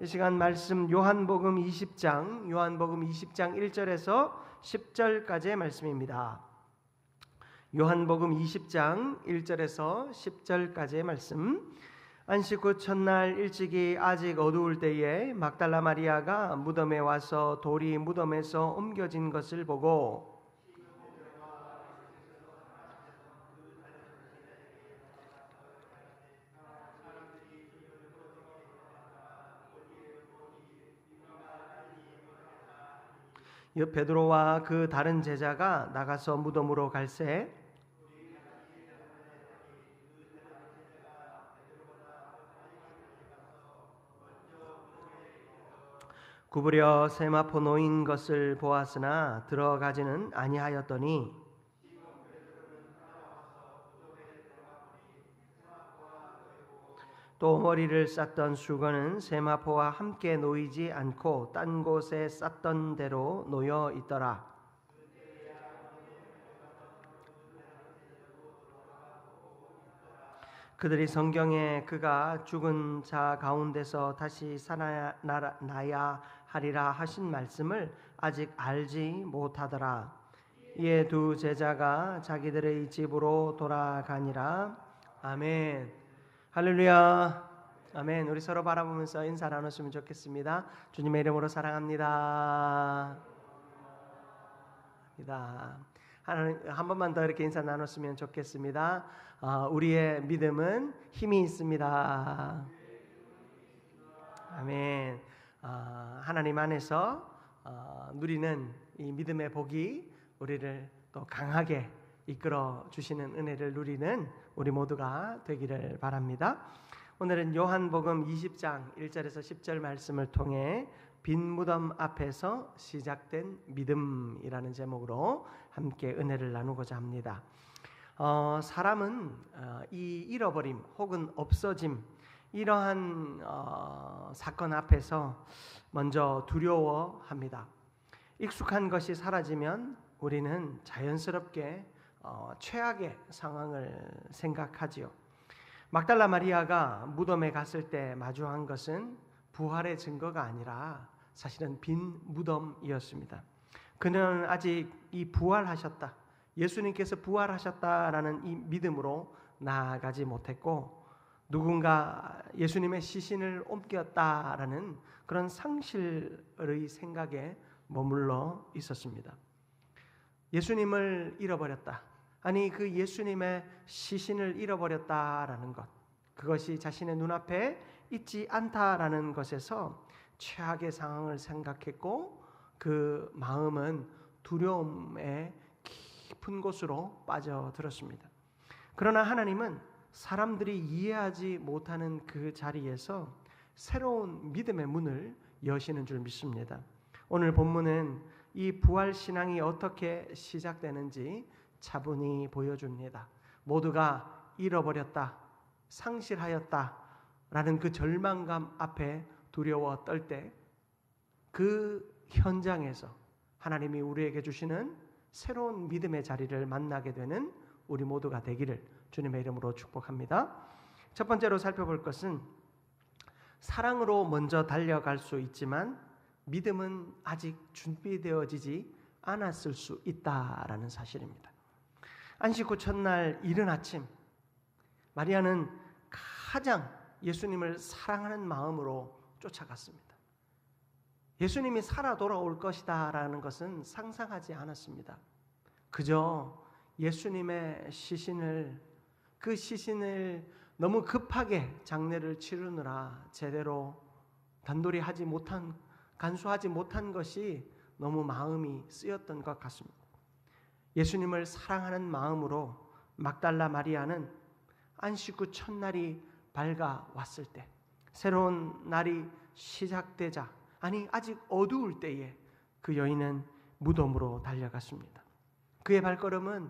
이 시간 말씀 요한복음 20장 1절에서 10절까지의 말씀입니다. 요한복음 20장 1절에서 10절까지의 말씀. 안식 후 첫날 일찍이 아직 어두울 때에 막달라 마리아가 무덤에 와서 돌이 무덤에서 옮겨진 것을 보고 베드로와 그 다른 제자가 나가서 무덤으로 갈새 구부려 세마포 놓인 것을 보았으나 들어가지는 아니하였더니 또 머리를 쌌던 수건은 세마포와 함께 놓이지 않고 딴 곳에 쌌던 대로 놓여 있더라. 그들이 성경에 그가 죽은 자 가운데서 다시 살아나야 하리라 하신 말씀을 아직 알지 못하더라. 이에 두 제자가 자기들의 집으로 돌아가니라. 아멘. 할렐루야. 아멘. 우리 서로 바라보면서 인사 나눴으면 좋겠습니다. 주님의 이름으로 사랑합니다. 하나님, 한 번만 더 이렇게 인사 나눴으면 좋겠습니다. 우리의 믿음은 힘이 있습니다. 아멘. 하나님 안에서 누리는 이 믿음의 복이 우리를 또 강하게 이끌어 주시는 은혜를 누리는 우리 모두가 되기를 바랍니다. 오늘은 요한복음 20장 1절에서 10절 말씀을 통해 빈 무덤 앞에서 시작된 믿음이라는 제목으로 함께 은혜를 나누고자 합니다. 사람은 이 잃어버림 혹은 없어짐 이러한 사건 앞에서 먼저 두려워합니다. 익숙한 것이 사라지면 우리는 자연스럽게 최악의 상황을 생각하지요. 막달라 마리아가 무덤에 갔을 때 마주한 것은 부활의 증거가 아니라 사실은 빈 무덤이었습니다. 그는 아직 이 부활하셨다, 예수님께서 부활하셨다라는 이 믿음으로 나아가지 못했고 누군가 예수님의 시신을 옮겼다라는 그런 상실의 생각에 머물러 있었습니다. 예수님을 잃어버렸다. 아니 그 예수님의 시신을 잃어버렸다라는 것, 그것이 자신의 눈앞에 있지 않다라는 것에서 최악의 상황을 생각했고 그 마음은 두려움의 깊은 곳으로 빠져들었습니다. 그러나 하나님은 사람들이 이해하지 못하는 그 자리에서 새로운 믿음의 문을 여시는 줄 믿습니다. 오늘 본문은 이 부활신앙이 어떻게 시작되는지 차분히 보여줍니다. 모두가 잃어버렸다, 상실하였다 라는 그 절망감 앞에 두려워 떨 때 그 현장에서 하나님이 우리에게 주시는 새로운 믿음의 자리를 만나게 되는 우리 모두가 되기를 주님의 이름으로 축복합니다. 첫 번째로 살펴볼 것은 사랑으로 먼저 달려갈 수 있지만 믿음은 아직 준비되어지지 않았을 수 있다라는 사실입니다. 안식 후 첫날 이른 아침 마리아는 가장 예수님을 사랑하는 마음으로 쫓아갔습니다. 예수님이 살아 돌아올 것이다라는 것은 상상하지 않았습니다. 그저 예수님의 시신을, 그 시신을 너무 급하게 장례를 치르느라 제대로 간수하지 못한 것이 너무 마음이 쓰였던 것 같습니다. 예수님을 사랑하는 마음으로 막달라 마리아는 안식 후 첫날이 밝아왔을 때, 새로운 날이 시작되자, 아니 아직 어두울 때에 그 여인은 무덤으로 달려갔습니다. 그의 발걸음은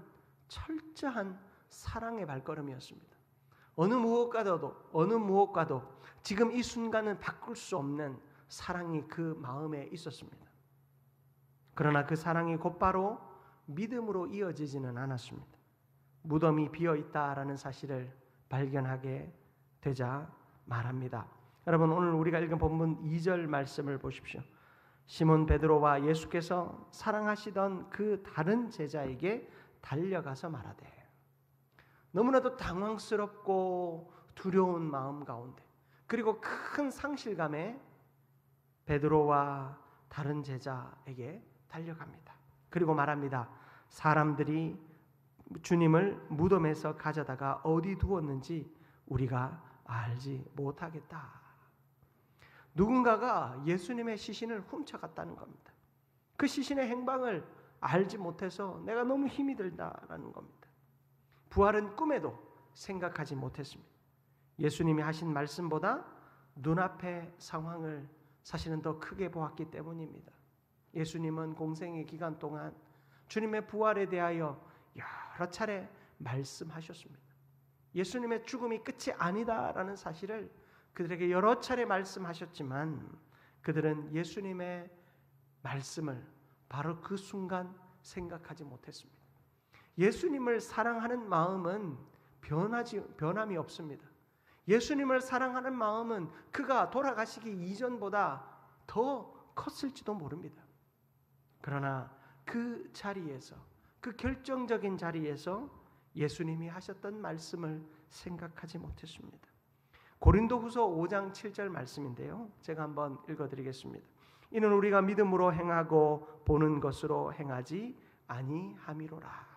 철저한 사랑의 발걸음이었습니다. 어느 무엇과도 지금 이 순간은 바꿀 수 없는 사랑이 그 마음에 있었습니다. 그러나 그 사랑이 곧바로 믿음으로 이어지지는 않았습니다. 무덤이 비어 있다라는 사실을 발견하게 되자 말합니다. 여러분, 오늘 우리가 읽은 본문 2절 말씀을 보십시오. 시몬 베드로와 예수께서 사랑하시던 그 다른 제자에게 달려가서 말하되, 너무나도 당황스럽고 두려운 마음 가운데, 그리고 큰 상실감에 베드로와 다른 제자에게 달려갑니다. 그리고 말합니다. 사람들이 주님을 무덤에서 가져다가 어디 두었는지 우리가 알지 못하겠다. 누군가가 예수님의 시신을 훔쳐갔다는 겁니다. 그 시신의 행방을 알지 못해서 내가 너무 힘이 들다라는 겁니다. 부활은 꿈에도 생각하지 못했습니다. 예수님이 하신 말씀보다 눈앞의 상황을 사실은 더 크게 보았기 때문입니다. 예수님은 공생의 기간 동안 주님의 부활에 대하여 여러 차례 말씀하셨습니다. 예수님의 죽음이 끝이 아니다라는 사실을 그들에게 여러 차례 말씀하셨지만 그들은 예수님의 말씀을 바로 그 순간 생각하지 못했습니다. 예수님을 사랑하는 마음은 변함이 없습니다. 예수님을 사랑하는 마음은 그가 돌아가시기 이전보다 더 컸을지도 모릅니다. 그러나 그 자리에서, 그 결정적인 자리에서 예수님이 하셨던 말씀을 생각하지 못했습니다. 고린도후서 5장 7절 말씀인데요, 제가 한번 읽어드리겠습니다. 이는 우리가 믿음으로 행하고 보는 것으로 행하지 아니함이로라.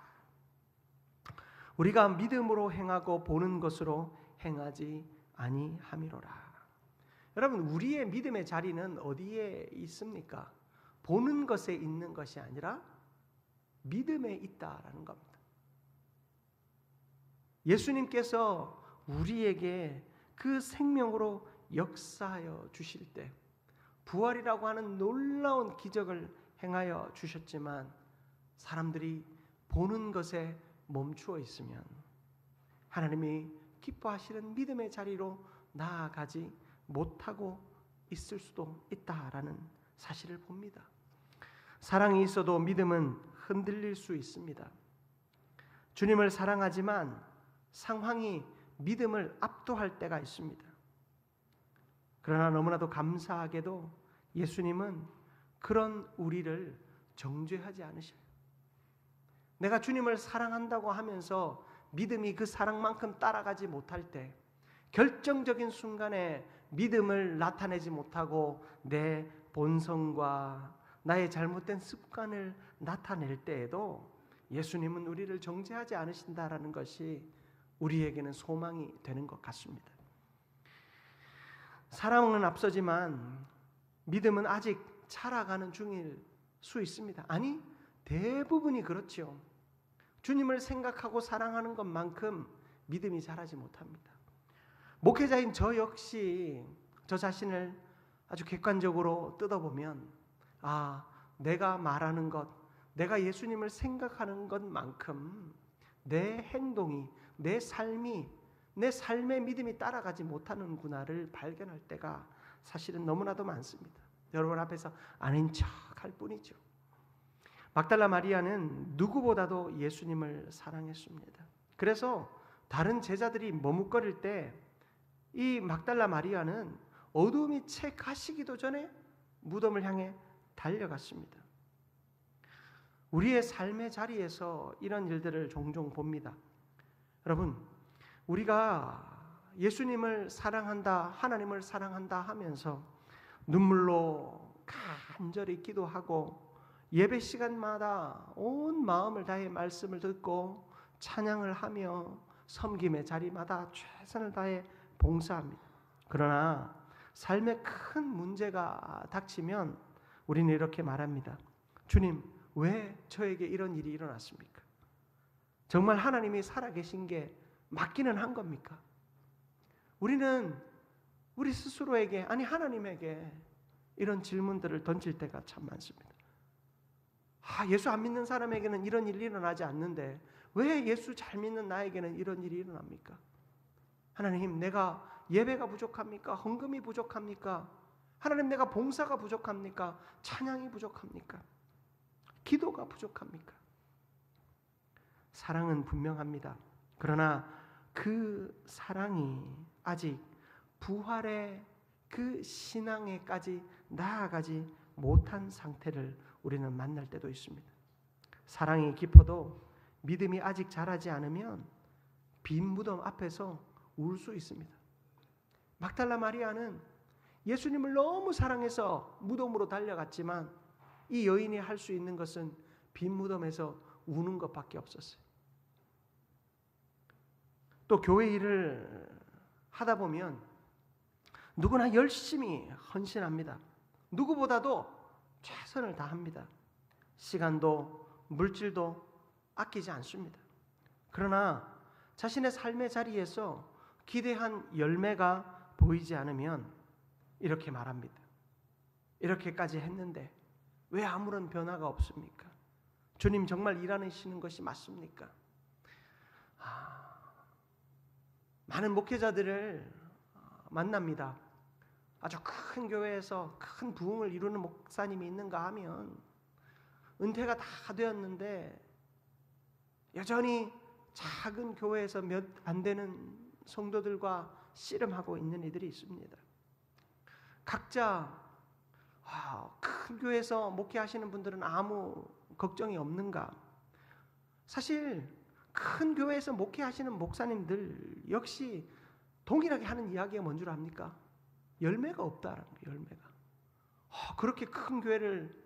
우리가 믿음으로 행하고 보는 것으로 행하지 아니함이로라. 여러분, 우리의 믿음의 자리는 어디에 있습니까? 보는 것에 있는 것이 아니라 믿음에 있다라는 겁니다. 예수님께서 우리에게 그 생명으로 역사하여 주실 때 부활이라고 하는 놀라운 기적을 행하여 주셨지만 사람들이 보는 것에 멈추어 있으면 하나님이 기뻐하시는 믿음의 자리로 나아가지 못하고 있을 수도 있다라는 사실을 봅니다. 사랑이 있어도 믿음은 흔들릴 수 있습니다. 주님을 사랑하지만 상황이 믿음을 압도할 때가 있습니다. 그러나 너무나도 감사하게도 예수님은 그런 우리를 정죄하지 않으셔요. 내가 주님을 사랑한다고 하면서 믿음이 그 사랑만큼 따라가지 못할 때, 결정적인 순간에 믿음을 나타내지 못하고 내 본성과 나의 잘못된 습관을 나타낼 때에도 예수님은 우리를 정죄하지 않으신다라는 것이 우리에게는 소망이 되는 것 같습니다. 사랑은 앞서지만 믿음은 아직 자라가는 중일 수 있습니다. 아니, 대부분이 그렇죠. 주님을 생각하고 사랑하는 것만큼 믿음이 자라지 못합니다. 목회자인 저 역시 저 자신을 아주 객관적으로 뜯어보면, 내가 말하는 것, 내가 예수님을 생각하는 것만큼 내 행동이, 내 삶이, 내 삶의 믿음이 따라가지 못하는구나를 발견할 때가 사실은 너무나도 많습니다. 여러분 앞에서 아닌 척할 뿐이죠. 막달라 마리아는 누구보다도 예수님을 사랑했습니다. 그래서 다른 제자들이 머뭇거릴 때 이 막달라 마리아는 어둠이 채 가시기도 전에 무덤을 향해 달려갔습니다. 우리의 삶의 자리에서 이런 일들을 종종 봅니다. 여러분, 우리가 예수님을 사랑한다, 하나님을 사랑한다 하면서 눈물로 간절히 기도하고 예배 시간마다 온 마음을 다해 말씀을 듣고 찬양을 하며 섬김의 자리마다 최선을 다해 봉사합니다. 그러나 삶에 큰 문제가 닥치면 우리는 이렇게 말합니다. 주님, 왜 저에게 이런 일이 일어났습니까? 정말 하나님이 살아계신 게 맞기는 한 겁니까? 우리는 우리 스스로에게, 아니 하나님에게 이런 질문들을 던질 때가 참 많습니다. 예수 안 믿는 사람에게는 이런 일이 일어나지 않는데 왜 예수 잘 믿는 나에게는 이런 일이 일어납니까? 하나님, 내가 예배가 부족합니까? 헌금이 부족합니까? 하나님, 내가 봉사가 부족합니까? 찬양이 부족합니까? 기도가 부족합니까? 사랑은 분명합니다. 그러나 그 사랑이 아직 부활의 그 신앙에까지 나아가지 못한 상태를 우리는 만날 때도 있습니다. 사랑이 깊어도 믿음이 아직 자라지 않으면 빈 무덤 앞에서 울 수 있습니다. 막달라 마리아는 예수님을 너무 사랑해서 무덤으로 달려갔지만 이 여인이 할 수 있는 것은 빈 무덤에서 우는 것밖에 없었어요. 또 교회 일을 하다 보면 누구나 열심히 헌신합니다. 누구보다도 최선을 다합니다. 시간도 물질도 아끼지 않습니다. 그러나 자신의 삶의 자리에서 기대한 열매가 보이지 않으면 이렇게 말합니다. 이렇게까지 했는데 왜 아무런 변화가 없습니까? 주님 정말 일하시는 것이 맞습니까? 많은 목회자들을 만납니다. 아주 큰 교회에서 큰 부흥을 이루는 목사님이 있는가 하면 은퇴가 다 되었는데 여전히 작은 교회에서 몇 안 되는 성도들과 씨름하고 있는 이들이 있습니다. 각자 큰 교회에서 목회하시는 분들은 아무 걱정이 없는가? 사실 큰 교회에서 목회하시는 목사님들 역시 동일하게 하는 이야기가 뭔 줄 압니까? 열매가 없다라는 거예요. 열매가. 그렇게 큰 교회를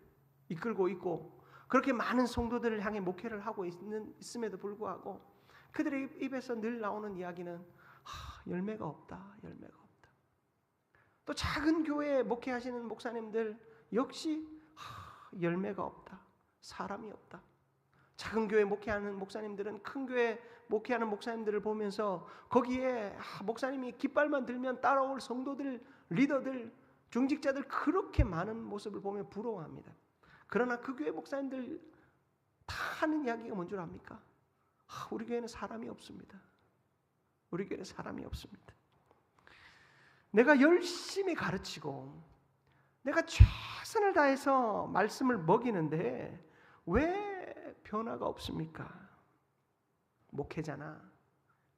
이끌고 있고 그렇게 많은 성도들을 향해 목회를 하고 있음에도 불구하고 그들의 입에서 늘 나오는 이야기는 열매가 없다. 열매가 없다. 또 작은 교회에 목회하시는 목사님들 역시 열매가 없다. 사람이 없다. 작은 교회 목회하는 목사님들은 큰 교회 목회하는 목사님들을 보면서 거기에 목사님이 깃발만 들면 따라올 성도들, 리더들, 중직자들 그렇게 많은 모습을 보며 부러워합니다. 그러나 그 교회 목사님들 다 하는 이야기가 뭔 줄 압니까? 우리 교회는 사람이 없습니다. 우리 교회는 사람이 없습니다. 내가 열심히 가르치고 내가 최선을 다해서 말씀을 먹이는데 왜 변화가 없습니까? 목회자나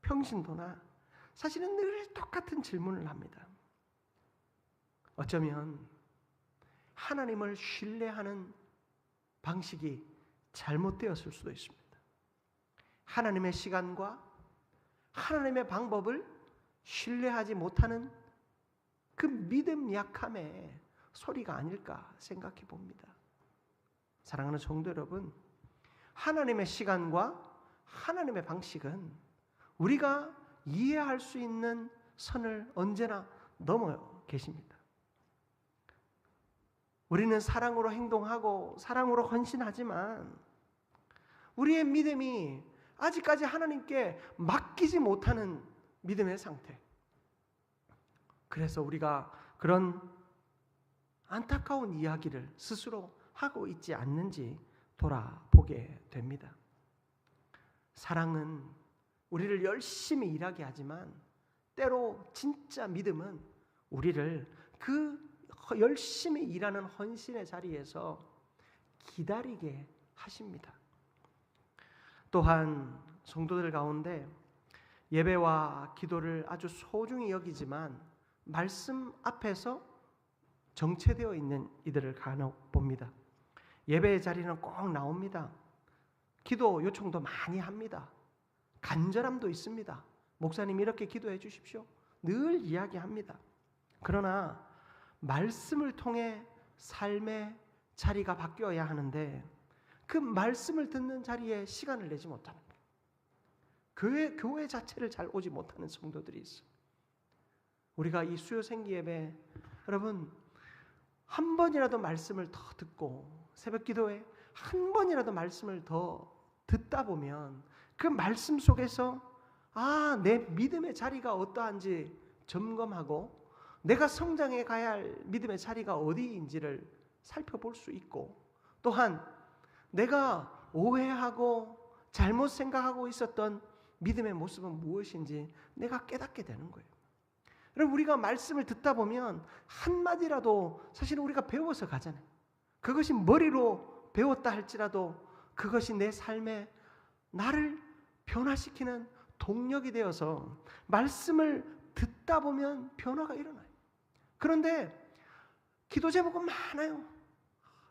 평신도나 사실은 늘 똑같은 질문을 합니다. 어쩌면 하나님을 신뢰하는 방식이 잘못되었을 수도 있습니다. 하나님의 시간과 하나님의 방법을 신뢰하지 못하는 그 믿음 약함의 소리가 아닐까 생각해 봅니다. 사랑하는 성도 여러분, 하나님의 시간과 하나님의 방식은 우리가 이해할 수 있는 선을 언제나 넘어 계십니다. 우리는 사랑으로 행동하고 사랑으로 헌신하지만 우리의 믿음이 아직까지 하나님께 맡기지 못하는 믿음의 상태. 그래서 우리가 그런 안타까운 이야기를 스스로 하고 있지 않는지 돌아보게 됩니다. 사랑은 우리를 열심히 일하게 하지만 때로 진짜 믿음은 우리를 그 열심히 일하는 헌신의 자리에서 기다리게 하십니다. 또한 성도들 가운데 예배와 기도를 아주 소중히 여기지만 말씀 앞에서 정체되어 있는 이들을 간혹 봅니다. 예배의 자리는 꼭 나옵니다. 기도 요청도 많이 합니다. 간절함도 있습니다. 목사님 이렇게 기도해 주십시오. 늘 이야기합니다. 그러나 말씀을 통해 삶의 자리가 바뀌어야 하는데 그 말씀을 듣는 자리에 시간을 내지 못하는 거예요. 교회 자체를 잘 오지 못하는 성도들이 있어요. 우리가 이 수요 생기 예배 여러분 한 번이라도 말씀을 더 듣고 새벽 기도에 한 번이라도 말씀을 더 듣다 보면 그 말씀 속에서 내 믿음의 자리가 어떠한지 점검하고 내가 성장해 가야 할 믿음의 자리가 어디인지를 살펴볼 수 있고 또한 내가 오해하고 잘못 생각하고 있었던 믿음의 모습은 무엇인지 내가 깨닫게 되는 거예요. 여러분 우리가 말씀을 듣다 보면 한마디라도 사실 우리가 배워서 가잖아요. 그것이 머리로 배웠다 할지라도 그것이 내 삶에 나를 변화시키는 동력이 되어서 말씀을 듣다 보면 변화가 일어나요. 그런데 기도 제목은 많아요.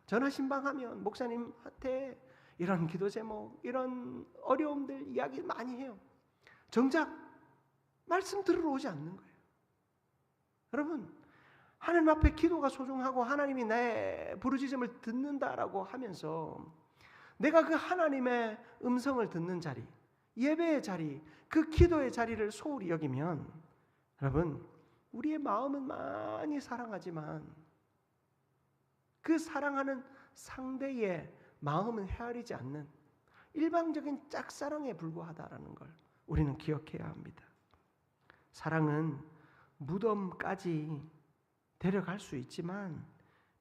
전화 신방하면 목사님한테 이런 기도 제목, 이런 어려움들 이야기 많이 해요. 정작 말씀 들으러 오지 않는 거예요. 여러분, 하나님 앞에 기도가 소중하고 하나님이 내 부르짖음을 듣는다라고 하면서 내가 그 하나님의 음성을 듣는 자리, 예배의 자리, 그 기도의 자리를 소홀히 여기면 여러분, 우리의 마음은 많이 사랑하지만 그 사랑하는 상대의 마음은 헤아리지 않는 일방적인 짝사랑에 불과하다라는 걸 우리는 기억해야 합니다. 사랑은 무덤까지 데려갈 수 있지만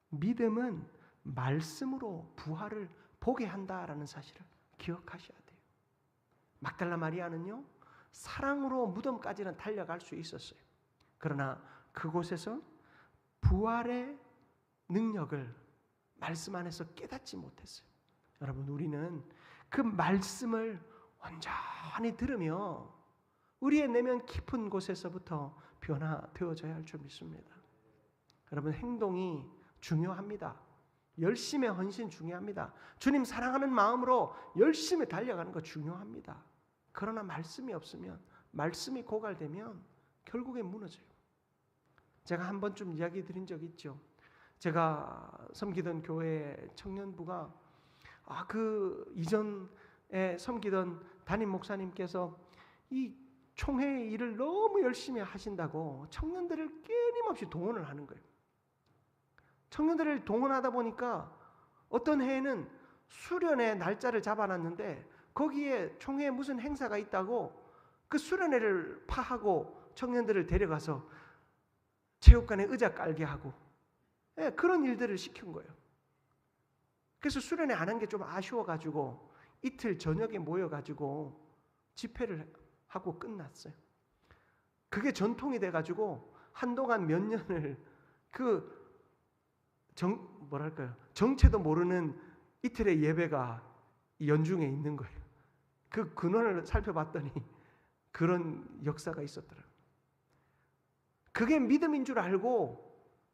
믿음은 말씀으로 부활을 보게 한다라는 사실을 기억하셔야 돼요. 막달라 마리아는요, 사랑으로 무덤까지는 달려갈 수 있었어요. 그러나 그곳에서 부활의 능력을 말씀 안에서 깨닫지 못했어요. 여러분, 우리는 그 말씀을 온전히 들으며 우리의 내면 깊은 곳에서부터 변화되어져야 할 줄 믿습니다. 여러분, 행동이 중요합니다. 열심의 헌신 중요합니다. 주님 사랑하는 마음으로 열심히 달려가는 거 중요합니다. 그러나 말씀이 없으면, 말씀이 고갈되면 결국에 무너져요. 제가 한 번쯤 이야기 드린 적 있죠. 제가 섬기던 교회 청년부가 그 이전에 섬기던 담임 목사님께서 이 총회 일을 너무 열심히 하신다고 청년들을 끊임없이 동원을 하는 거예요. 청년들을 동원하다 보니까 어떤 해에는 수련회 날짜를 잡아놨는데 거기에 총회에 무슨 행사가 있다고 그 수련회를 파하고 청년들을 데려가서 체육관에 의자 깔게 하고 그런 일들을 시킨 거예요. 그래서 수련회 안 한 게 좀 아쉬워가지고 이틀 저녁에 모여가지고 집회를 하고 끝났어요. 그게 전통이 돼가지고 한동안 몇 년을 정체도 모르는 이틀의 예배가 연중에 있는 거예요. 그 근원을 살펴봤더니 그런 역사가 있었더라고요. 그게 믿음인 줄 알고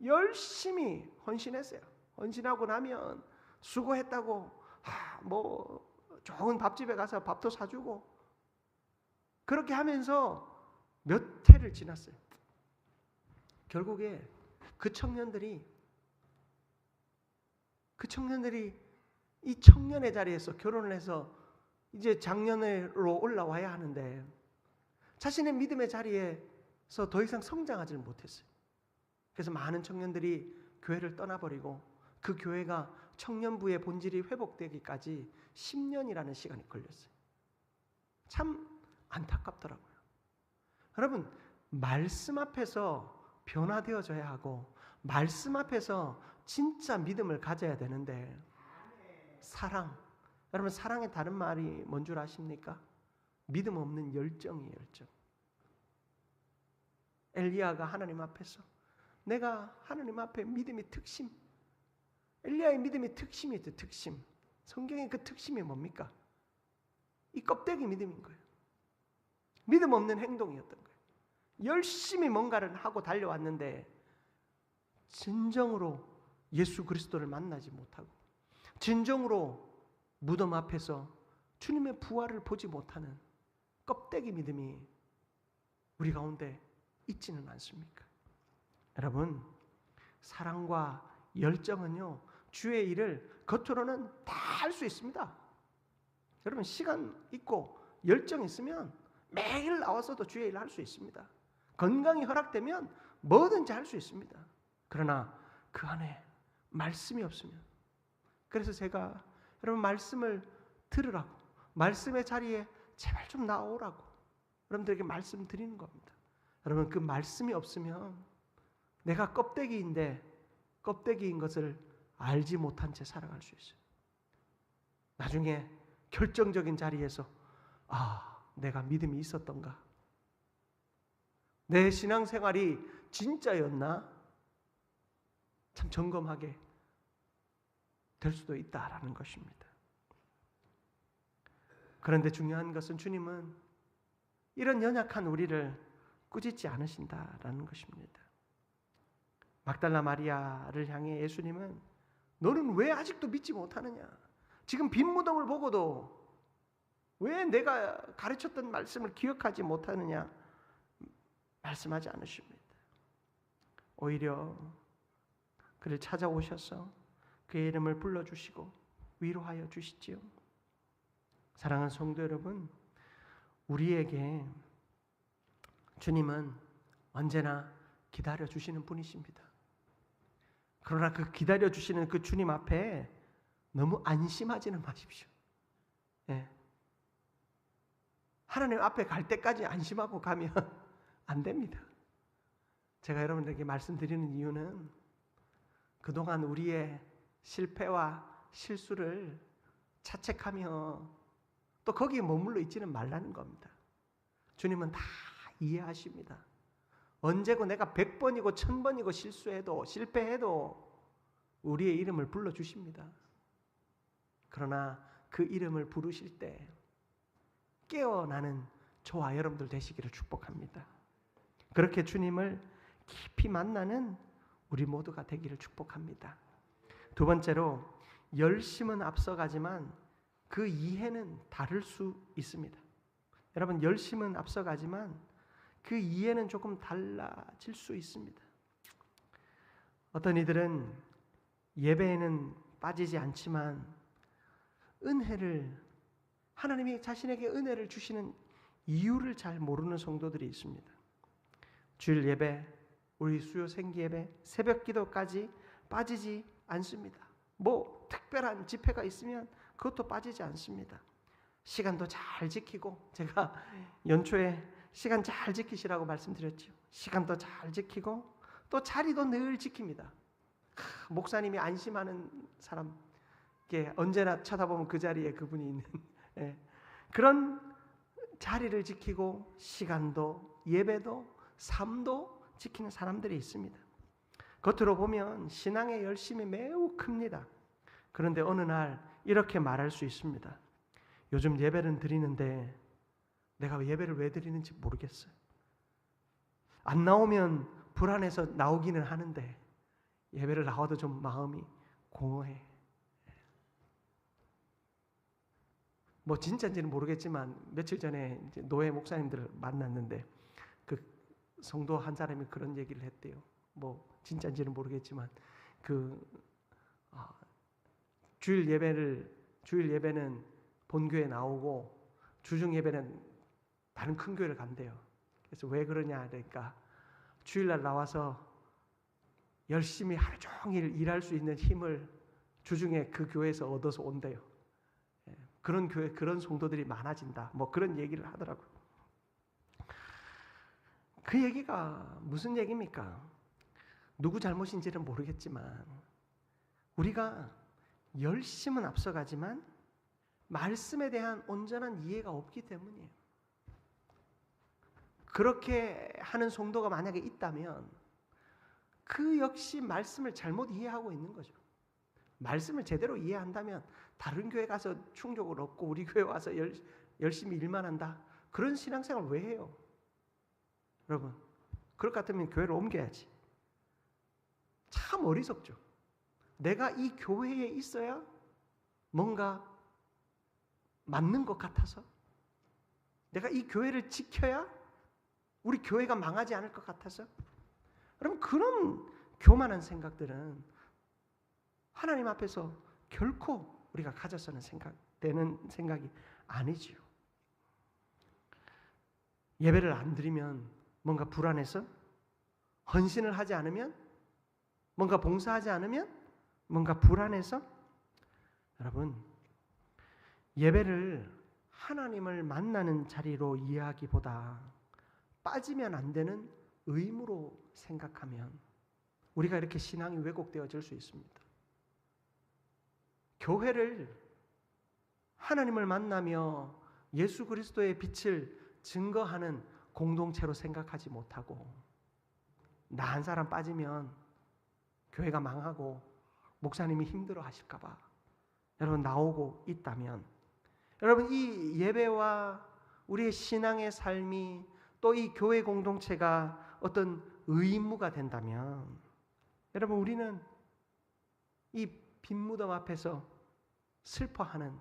열심히 헌신했어요. 헌신하고 나면 수고했다고 좋은 밥집에 가서 밥도 사주고 그렇게 하면서 몇 해를 지났어요. 결국에 그 청년들이 이 청년의 자리에서 결혼을 해서 이제 장년으로 올라와야 하는데 자신의 믿음의 자리에서 더 이상 성장하지를 못했어요. 그래서 많은 청년들이 교회를 떠나버리고 그 교회가 청년부의 본질이 회복되기까지 10년이라는 시간이 걸렸어요. 참 안타깝더라고요. 여러분, 말씀 앞에서 변화되어져야 하고 말씀 앞에서 진짜 믿음을 가져야 되는데 사랑, 여러분 사랑의 다른 말이 뭔 줄 아십니까? 믿음 없는 열정이에요. 열정. 엘리야가 하나님 앞에서 내가 하나님 앞에 믿음의 특심, 엘리야의 믿음의 특심이 있죠. 특심. 성경의 그 특심이 뭡니까? 이 껍데기 믿음인 거예요. 믿음 없는 행동이었던 거예요. 열심히 뭔가를 하고 달려왔는데 진정으로 예수 그리스도를 만나지 못하고 진정으로 무덤 앞에서 주님의 부활을 보지 못하는 껍데기 믿음이 우리 가운데 있지는 않습니까? 여러분, 사랑과 열정은요, 주의 일을 겉으로는 다 할 수 있습니다. 여러분, 시간 있고 열정 있으면 매일 나와서도 주의 일을 할 수 있습니다. 건강이 허락되면 뭐든지 할 수 있습니다. 그러나 그 안에 말씀이 없으면, 그래서 제가 여러분 말씀을 들으라고, 말씀의 자리에 제발 좀 나오라고 여러분들에게 말씀드리는 겁니다. 여러분, 그 말씀이 없으면 내가 껍데기인데 껍데기인 것을 알지 못한 채 살아갈 수 있어요. 나중에 결정적인 자리에서 내가 믿음이 있었던가? 내 신앙생활이 진짜였나? 참 점검하게 될 수도 있다라는 것입니다. 그런데 중요한 것은 주님은 이런 연약한 우리를 꾸짖지 않으신다라는 것입니다. 막달라 마리아를 향해 예수님은 너는 왜 아직도 믿지 못하느냐? 지금 빈 무덤을 보고도 왜 내가 가르쳤던 말씀을 기억하지 못하느냐? 말씀하지 않으십니다. 오히려 그를 찾아오셔서 그의 이름을 불러주시고 위로하여 주시지요. 사랑하는 성도 여러분, 우리에게 주님은 언제나 기다려주시는 분이십니다. 그러나 그 기다려주시는 그 주님 앞에 너무 안심하지는 마십시오. 예. 하나님 앞에 갈 때까지 안심하고 가면 안 됩니다. 제가 여러분들에게 말씀드리는 이유는 그동안 우리의 실패와 실수를 자책하며 또 거기에 머물러 있지는 말라는 겁니다. 주님은 다 이해하십니다. 언제고 내가 100번이고 1000번이고 실수해도 실패해도 우리의 이름을 불러주십니다. 그러나 그 이름을 부르실 때 깨어나는 저와 여러분들 되시기를 축복합니다. 그렇게 주님을 깊이 만나는 우리 모두가 되기를 축복합니다. 두 번째로, 열심은 앞서가지만 그 이해는 다를 수 있습니다. 여러분, 열심은 앞서가지만 그 이해는 조금 달라질 수 있습니다. 어떤 이들은 예배에는 빠지지 않지만 하나님이 자신에게 은혜를 주시는 이유를 잘 모르는 성도들이 있습니다. 주일 예배, 우리 수요 생기 예배, 새벽 기도까지 빠지지 않습니다. 뭐 특별한 집회가 있으면 그것도 빠지지 않습니다. 시간도 잘 지키고, 제가 연초에 시간 잘 지키시라고 말씀드렸죠. 시간도 잘 지키고 또 자리도 늘 지킵니다. 목사님이 안심하는 사람, 언제나 쳐다보면 그 자리에 그분이 있는 그런 자리를 지키고 시간도 예배도 삶도 지키는 사람들이 있습니다. 겉으로 보면 신앙의 열심이 매우 큽니다. 그런데 어느 날 이렇게 말할 수 있습니다. 요즘 예배는 드리는데 내가 예배를 왜 드리는지 모르겠어요. 안 나오면 불안해서 나오기는 하는데 예배를 나와도 좀 마음이 공허해. 뭐 진짜인지는 모르겠지만 며칠 전에 이제 노예 목사님들을 만났는데 그 성도 한 사람이 그런 얘기를 했대요. 뭐 진짜인지는 모르겠지만 주일 예배는 본교에 나오고 주중 예배는 다른 큰 교회를 간대요. 그래서 왜 그러냐 그러니까 주일날 나와서 열심히 하루 종일 일할 수 있는 힘을 주중에 그 교회에서 얻어서 온대요. 그런 교회, 그런 성도들이 많아진다. 뭐 그런 얘기를 하더라고요. 그 얘기가 무슨 얘기입니까? 누구 잘못인지는 모르겠지만 우리가 열심은 앞서가지만 말씀에 대한 온전한 이해가 없기 때문이에요. 그렇게 하는 성도가 만약에 있다면 그 역시 말씀을 잘못 이해하고 있는 거죠. 말씀을 제대로 이해한다면 다른 교회 가서 충족을 얻고 우리 교회 와서 열심히 일만 한다. 그런 신앙생활 왜 해요? 여러분, 그럴 것 같으면 교회를 옮겨야지. 참 어리석죠. 내가 이 교회에 있어야 뭔가 맞는 것 같아서, 내가 이 교회를 지켜야 우리 교회가 망하지 않을 것 같아서, 여러분 그런 교만한 생각들은 하나님 앞에서 결코 우리가 가져서는 되는 생각이 아니지요. 예배를 안 드리면 뭔가 불안해서, 헌신을 하지 않으면, 뭔가 봉사하지 않으면 뭔가 불안해서, 여러분 예배를 하나님을 만나는 자리로 이해하기보다 빠지면 안 되는 의무로 생각하면 우리가 이렇게 신앙이 왜곡되어질 수 있습니다. 교회를 하나님을 만나며 예수 그리스도의 빛을 증거하는 공동체로 생각하지 못하고 나 한 사람 빠지면 교회가 망하고 목사님이 힘들어 하실까 봐 여러분 나오고 있다면, 여러분 이 예배와 우리의 신앙의 삶이 또 이 교회 공동체가 어떤 의무가 된다면 여러분, 우리는 이 빈 무덤 앞에서 슬퍼하는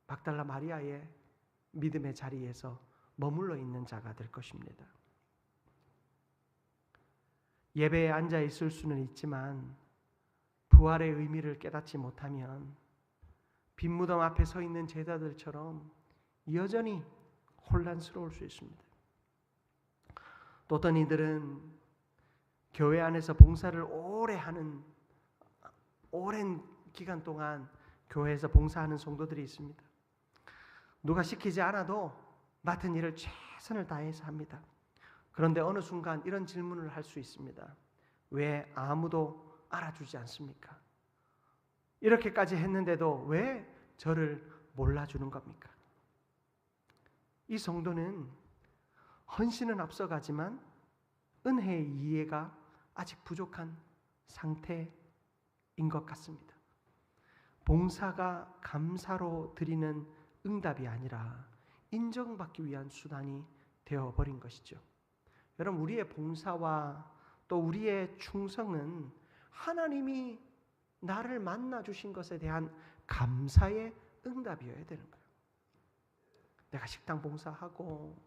막달라 마리아의 믿음의 자리에서 머물러 있는 자가 될 것입니다. 예배에 앉아 있을 수는 있지만 부활의 의미를 깨닫지 못하면 빈 무덤 앞에 서 있는 제자들처럼 여전히 혼란스러울 수 있습니다. 또 어떤 이들은 교회 안에서 봉사를 오래 하는, 오랜 기간 동안 교회에서 봉사하는 성도들이 있습니다. 누가 시키지 않아도 맡은 일을 최선을 다해서 합니다. 그런데 어느 순간 이런 질문을 할 수 있습니다. 왜 아무도 알아주지 않습니까? 이렇게까지 했는데도 왜 저를 몰라주는 겁니까? 이 성도는 헌신은 앞서가지만 은혜의 이해가 아직 부족한 상태인 것 같습니다. 봉사가 감사로 드리는 응답이 아니라 인정받기 위한 수단이 되어버린 것이죠. 여러분, 우리의 봉사와 또 우리의 충성은 하나님이 나를 만나주신 것에 대한 감사의 응답이어야 되는 거예요. 내가 식당 봉사하고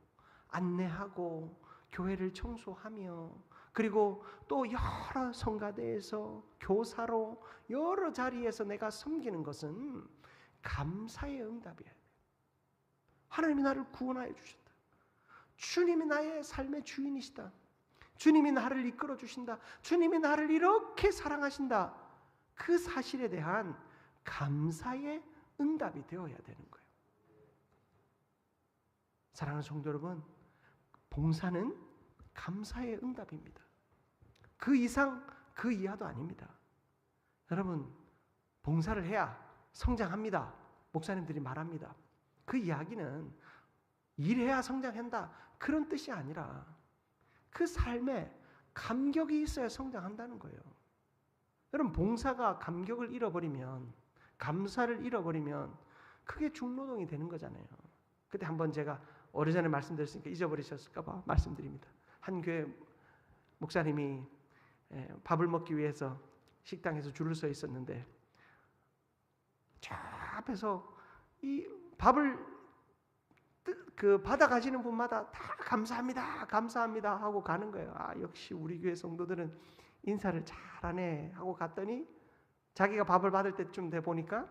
안내하고 교회를 청소하며 그리고 또 여러 성가대에서 교사로 여러 자리에서 내가 섬기는 것은 감사의 응답이에요. 하나님이 나를 구원하여 주셨다. 주님이 나의 삶의 주인이시다. 주님이 나를 이끌어 주신다. 주님이 나를 이렇게 사랑하신다. 그 사실에 대한 감사의 응답이 되어야 되는 거예요. 사랑하는 성도 여러분, 봉사는 감사의 응답입니다. 그 이상 그 이하도 아닙니다. 여러분, 봉사를 해야 성장합니다. 목사님들이 말합니다. 그 이야기는 일해야 성장한다, 그런 뜻이 아니라 그 삶에 감격이 있어야 성장한다는 거예요. 여러분, 봉사가 감격을 잃어버리면, 감사를 잃어버리면 그게 중노동이 되는 거잖아요. 그때 한번 제가 오래전에 말씀드렸으니까 잊어버리셨을까 봐 말씀드립니다. 한 교회 목사님이 밥을 먹기 위해서 식당에서 줄을 서 있었는데 저 앞에서 이 밥을 받아가시는 분마다 다 감사합니다, 감사합니다 하고 가는 거예요. 아, 역시 우리 교회 성도들은 인사를 잘하네 하고 갔더니 자기가 밥을 받을 때쯤 돼 보니까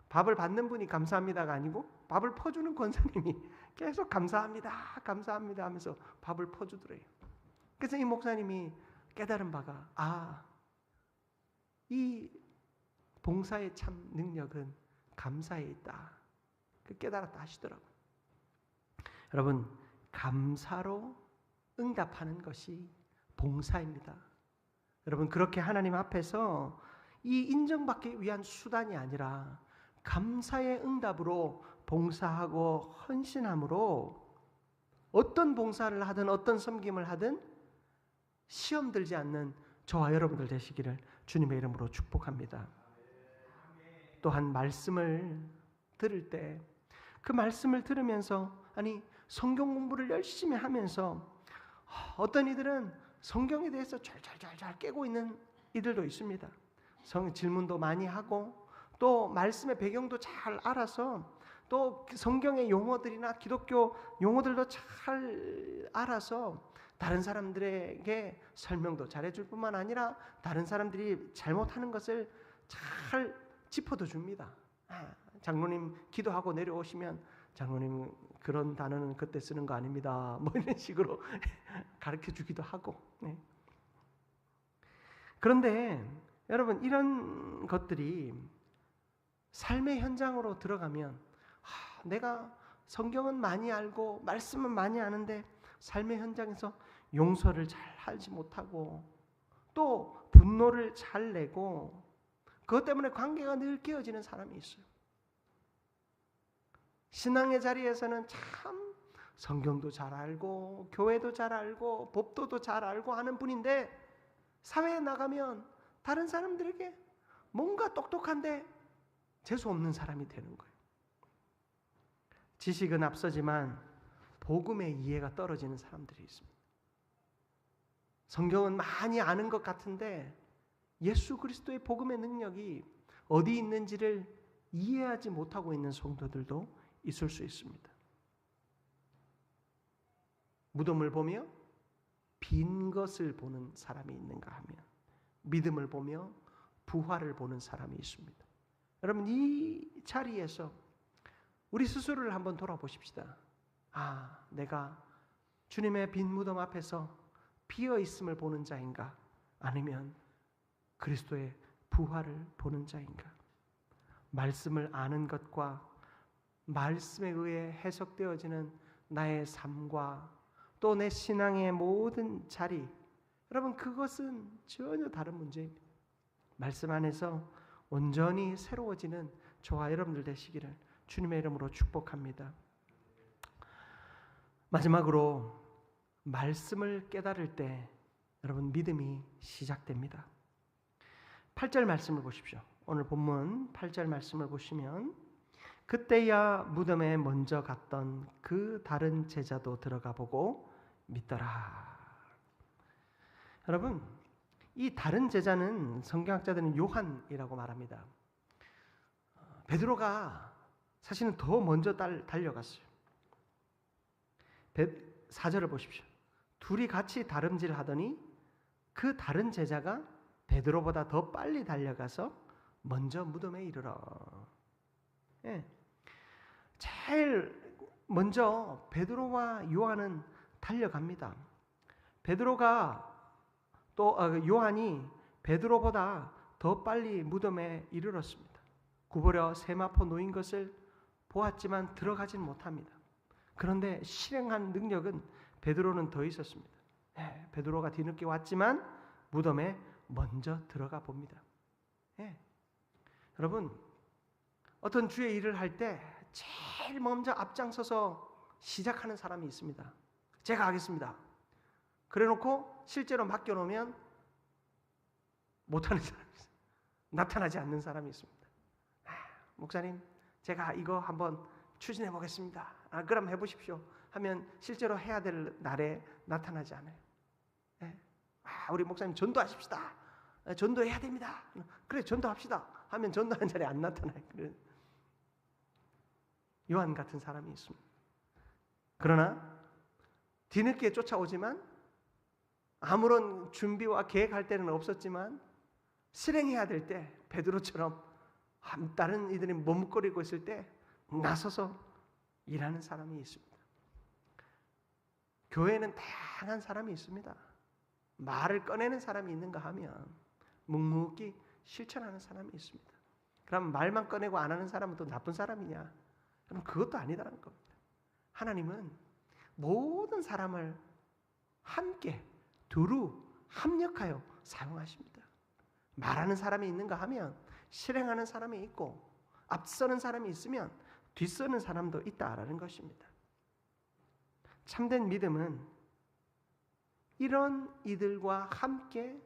밥을 받는 분이 감사합니다가 아니고 밥을 퍼주는 권사님이 계속 감사합니다, 감사합니다 하면서 밥을 퍼주더래요. 그래서 이 목사님이 깨달은 바가, 이 봉사의 참 능력은 감사에 있다, 그 깨달았다 하시더라고요. 여러분, 감사로 응답하는 것이 봉사입니다. 여러분, 그렇게 하나님 앞에서 이 인정받기 위한 수단이 아니라 감사의 응답으로 봉사하고 헌신함으로 어떤 봉사를 하든 어떤 섬김을 하든 시험 들지 않는 저와 여러분들 되시기를 주님의 이름으로 축복합니다. 또한 말씀을 들을 때 그 말씀을 들으면서, 성경 공부를 열심히 하면서 어떤 이들은 성경에 대해서 잘 깨고 있는 이들도 있습니다. 질문도 많이 하고 또 말씀의 배경도 잘 알아서 또 성경의 용어들이나 기독교 용어들도 잘 알아서 다른 사람들에게 설명도 잘해줄 뿐만 아니라 다른 사람들이 잘못하는 것을 잘 짚어도 줍니다. 장로님 기도하고 내려오시면 장로님 그런 단어는 그때 쓰는 거 아닙니다, 뭐 이런 식으로 가르쳐 주기도 하고. 그런데 여러분, 이런 것들이 삶의 현장으로 들어가면 내가 성경은 많이 알고 말씀은 많이 아는데 삶의 현장에서 용서를 잘 하지 못하고 또 분노를 잘 내고 그것 때문에 관계가 늘 깨어지는 사람이 있어요. 신앙의 자리에서는 참 성경도 잘 알고 교회도 잘 알고 법도도 잘 알고 하는 분인데 사회에 나가면 다른 사람들에게 뭔가 똑똑한데 재수 없는 사람이 되는 거예요. 지식은 앞서지만 복음의 이해가 떨어지는 사람들이 있습니다. 성경은 많이 아는 것 같은데 예수 그리스도의 복음의 능력이 어디 있는지를 이해하지 못하고 있는 성도들도 있을 수 있습니다. 무덤을 보며 빈 것을 보는 사람이 있는가 하면 믿음을 보며 부활을 보는 사람이 있습니다. 여러분, 이 자리에서 우리 스스로를 한번 돌아보십시다. 내가 주님의 빈 무덤 앞에서 비어 있음을 보는 자인가? 아니면 그리스도의 부활을 보는 자인가? 말씀을 아는 것과 말씀에 의해 해석되어지는 나의 삶과 또 내 신앙의 모든 자리, 여러분, 그것은 전혀 다른 문제입니다. 말씀 안에서 온전히 새로워지는 저와 여러분들 되시기를 주님의 이름으로 축복합니다. 마지막으로 말씀을 깨달을 때 여러분, 믿음이 시작됩니다. 8절 말씀을 보십시오. 오늘 본문 8절 말씀을 보시면 그때야 무덤에 먼저 갔던 그 다른 제자도 들어가 보고 믿더라. 여러분, 이 다른 제자는 성경학자들은 요한이라고 말합니다. 베드로가 사실은 더 먼저 달려갔어요. 4절을 보십시오. 둘이 같이 다름질하더니 그 다른 제자가 베드로보다 더 빨리 달려가서 먼저 무덤에 이르러. 제일 먼저 베드로와 요한은 달려갑니다. 요한이 베드로보다 더 빨리 무덤에 이르렀습니다. 구부려 세마포 놓인 것을 보았지만 들어가진 못합니다. 그런데 실행한 능력은 베드로는 더 있었습니다. 베드로가 뒤늦게 왔지만 무덤에 먼저 들어가 봅니다. 여러분, 어떤 주의 일을 할 때 제일 먼저 앞장서서 시작하는 사람이 있습니다. 제가 하겠습니다. 그래놓고 실제로 맡겨놓으면 못하는 사람이 있어요. 나타나지 않는 사람이 있습니다. 목사님, 제가 이거 한번 추진해 보겠습니다. 그럼 해보십시오. 하면 실제로 해야 될 날에 나타나지 않아요. 우리 목사님 전도하십시다. 전도해야 됩니다. 그래, 전도합시다. 하면 전도한 자리에 안 나타나요. 요한 같은 사람이 있습니다. 그러나 뒤늦게 쫓아오지만 아무런 준비와 계획할 때는 없었지만 실행해야 될 때 베드로처럼 다른 이들이 머뭇거리고 있을 때 나서서 일하는 사람이 있습니다. 교회에는 다양한 사람이 있습니다. 말을 꺼내는 사람이 있는가 하면 묵묵히 실천하는 사람이 있습니다. 그럼 말만 꺼내고 안 하는 사람은 또 나쁜 사람이냐? 그럼 그것도 아니다라는 겁니다. 하나님은 모든 사람을 함께 두루 합력하여 사용하십니다. 말하는 사람이 있는가 하면 실행하는 사람이 있고 앞서는 사람이 있으면 뒤서는 사람도 있다라는 것입니다. 참된 믿음은 이런 이들과 함께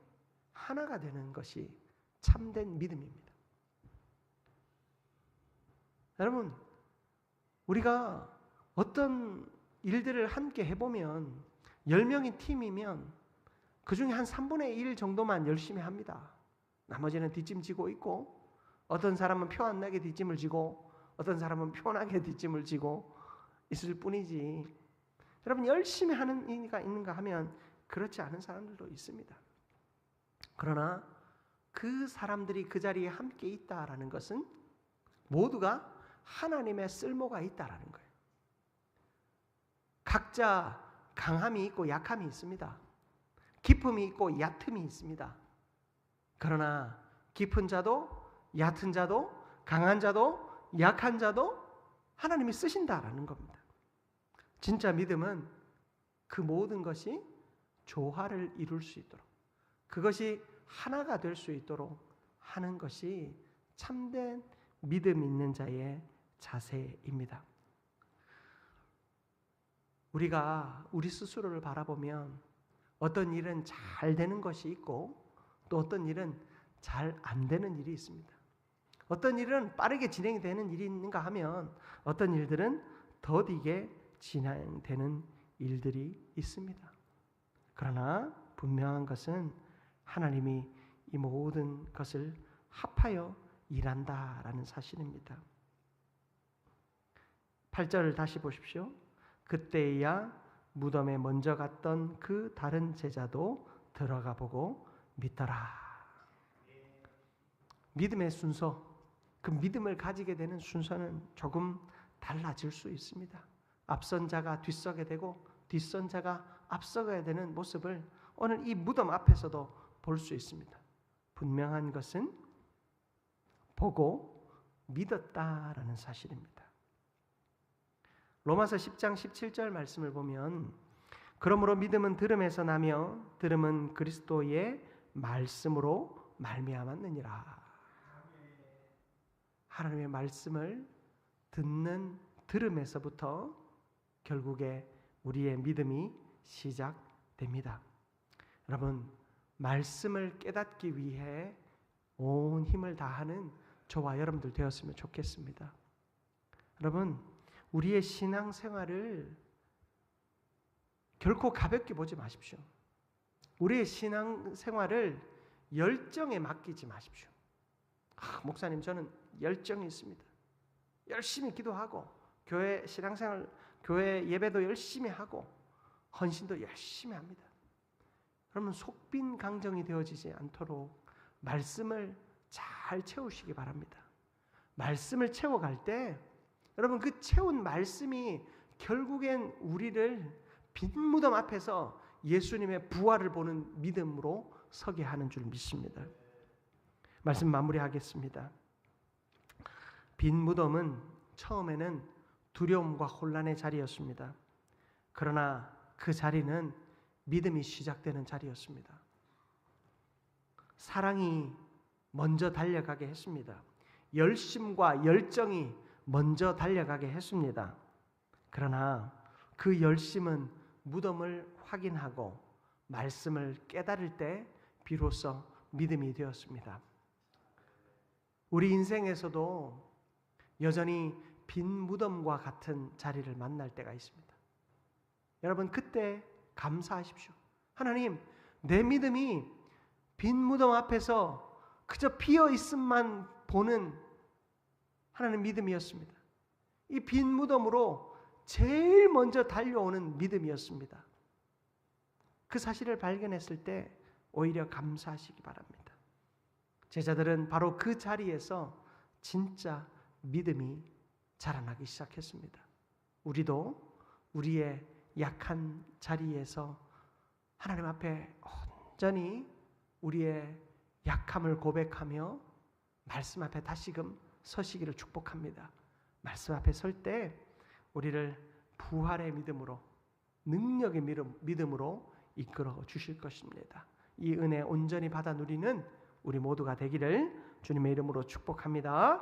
하나가 되는 것이 참된 믿음입니다. 여러분, 우리가 어떤 일들을 함께 해보면 10명이 팀이면 그 중에 한 3분의 1 정도만 열심히 합니다. 나머지는 뒷짐 지고 있고, 어떤 사람은 표 안 나게 뒷짐을 지고, 어떤 사람은 편하게 뒷짐을 지고 있을 뿐이지, 여러분, 열심히 하는 이가 있는가 하면 그렇지 않은 사람들도 있습니다. 그러나 그 사람들이 그 자리에 함께 있다라는 것은 모두가 하나님의 쓸모가 있다라는 거예요. 각자 강함이 있고 약함이 있습니다. 깊음이 있고 얕음이 있습니다. 그러나 깊은 자도 얕은 자도 강한 자도 약한 자도 하나님이 쓰신다라는 겁니다. 진짜 믿음은 그 모든 것이 조화를 이룰 수 있도록, 그것이 하나가 될 수 있도록 하는 것이 참된 믿음 있는 자의 자세입니다. 우리가 우리 스스로를 바라보면 어떤 일은 잘 되는 것이 있고 또 어떤 일은 잘 안 되는 일이 있습니다. 어떤 일은 빠르게 진행이 되는 일이 있는가 하면 어떤 일들은 더디게 진행되는 일들이 있습니다. 그러나 분명한 것은 하나님이 이 모든 것을 합하여 일한다라는 사실입니다. 8절을 다시 보십시오. 그때야 무덤에 먼저 갔던 그 다른 제자도 들어가 보고 믿더라. 믿음의 순서, 그 믿음을 가지게 되는 순서는 조금 달라질 수 있습니다. 앞선 자가 뒤서게 되고 뒷선 자가 앞서가야 되는 모습을 오늘 이 무덤 앞에서도 볼 수 있습니다. 분명한 것은 보고 믿었다라는 사실입니다. 로마서 10장 17절 말씀을 보면 그러므로 믿음은 들음에서 나며 들음은 그리스도의 말씀으로 말미암았느니라. 하나님의 말씀을 듣는 들음에서부터 결국에 우리의 믿음이 시작됩니다. 여러분, 말씀을 깨닫기 위해 온 힘을 다하는 저와 여러분들 되었으면 좋겠습니다. 여러분, 우리의 신앙생활을 결코 가볍게 보지 마십시오. 우리의 신앙생활을 열정에 맡기지 마십시오. 목사님, 저는 열정이 있습니다. 열심히 기도하고 교회 신앙생활, 교회 예배도 열심히 하고 헌신도 열심히 합니다. 그러면 속빈 강정이 되어지지 않도록 말씀을 잘 채우시기 바랍니다. 말씀을 채워갈 때 여러분, 그 채운 말씀이 결국엔 우리를 빈 무덤 앞에서 예수님의 부활을 보는 믿음으로 서게 하는 줄 믿습니다. 말씀 마무리하겠습니다. 빈 무덤은 처음에는 두려움과 혼란의 자리였습니다. 그러나 그 자리는 믿음이 시작되는 자리였습니다. 사랑이 먼저 달려가게 했습니다. 열심과 열정이 먼저 달려가게 했습니다. 그러나 그 열심은 무덤을 확인하고 말씀을 깨달을 때 비로소 믿음이 되었습니다. 우리 인생에서도 여전히 빈 무덤과 같은 자리를 만날 때가 있습니다. 여러분, 그때 감사하십시오. 하나님, 내 믿음이 빈 무덤 앞에서 그저 비어 있음만 보는 하나님 믿음이었습니다. 이 빈 무덤으로 제일 먼저 달려오는 믿음이었습니다. 그 사실을 발견했을 때 오히려 감사하시기 바랍니다. 제자들은 바로 그 자리에서 진짜 믿음이 자라나기 시작했습니다. 우리도 우리의 약한 자리에서 하나님 앞에 온전히 우리의 약함을 고백하며 말씀 앞에 다시금 서시기를 축복합니다. 말씀 앞에 설 때 우리를 부활의 믿음으로, 능력의 믿음으로 이끌어 주실 것입니다. 이 은혜 온전히 받아 누리는 우리 모두가 되기를 주님의 이름으로 축복합니다.